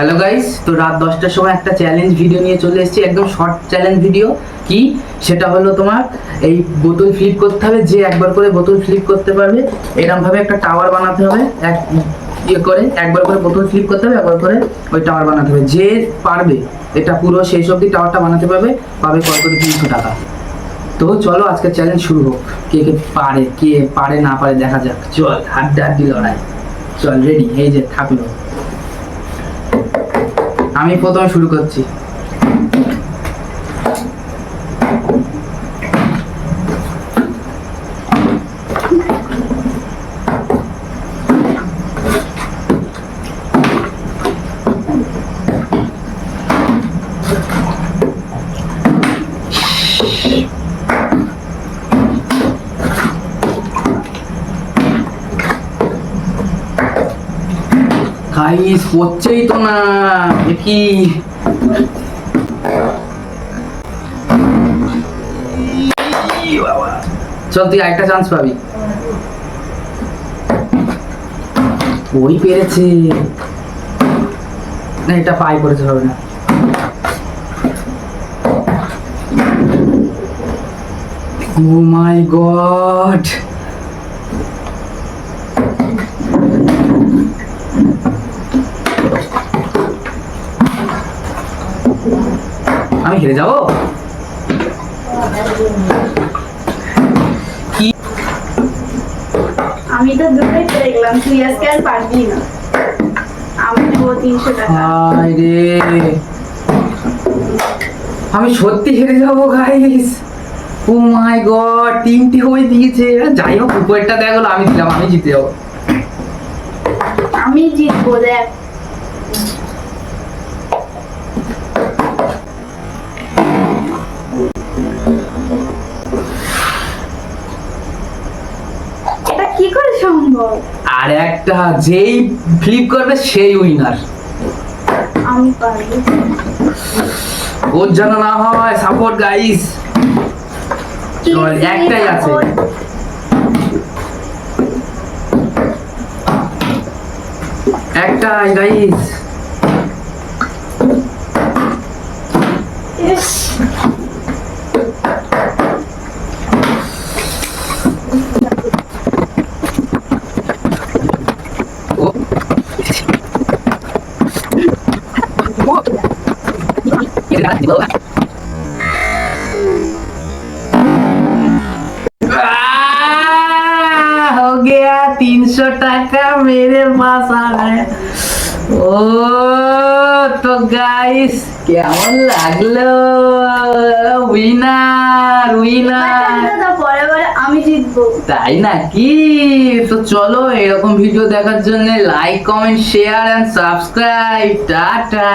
Hello guys, তো রাত 10টার সময় একটা চ্যালেঞ্জ ভিডিও নিয়ে চলে এসেছি, একদম শর্ট চ্যালেঞ্জ ভিডিও। কি সেটা হলো, তোমার এই বোতল ফ্লিপ করতে হবে। যে একবার করে বোতল ফ্লিপ করতে পারবে, এরকম ভাবে একটা টাওয়ার বানাতে হবে। একবার করে বোতল ফ্লিপ করতে হবে, একবার করে ওই টাওয়ার বানাতে হবে। যে পারবে এটা পুরো শেষ অবধি টাওয়ারটা বানাতে পারবে, পাবে কত করে 300 টাকা। তো চলো আজকে চ্যালেঞ্জ শুরু হোক। কে পারে না পারে দেখা যাক। চল হাড্ডি লড়াই, চল রেডি। এই যে থাকলো, আমি প্রথমে শুরু করছি। গাইস পড়ছেই তো না, দেখি চল তুই একটা চান্স পাবি। ওই পেরেছে না, এটা পাই করেছে, হবে না। ও মাই গড, আমি হেরে যাবো। আমি তো দুটোই পেরে গেলাম, তুই আজকে আর পারবি না। আমি নেবো 300 টাকা। হায় রে, আমি সত্যি হেরে যাবো গাইস। ও মাই গড, তিনটি হয়ে দিয়েছে। যাই হোক, উপরেরটা দেখা গেলো আমি দিলাম, আমি জিতে যাবো। আমি জিতবো, দেখ। এটা কি করে সম্ভব? আর একটা যেই ফ্লিপ করবে সেই উইনার। আমি পারবো। ওর যেন না হয়, সাপোর্ট গাইস। একটাই আছে। একটাই গাইস। हो गया 300 টাকা मेरे पास आ गए। ও তো গাইস, কেমন লাগলো? উইনার পরে আমি জিতবো, তাই নাকি? তো চলো, এরকম ভিডিও দেখার জন্য like, comment, share and subscribe. Tata.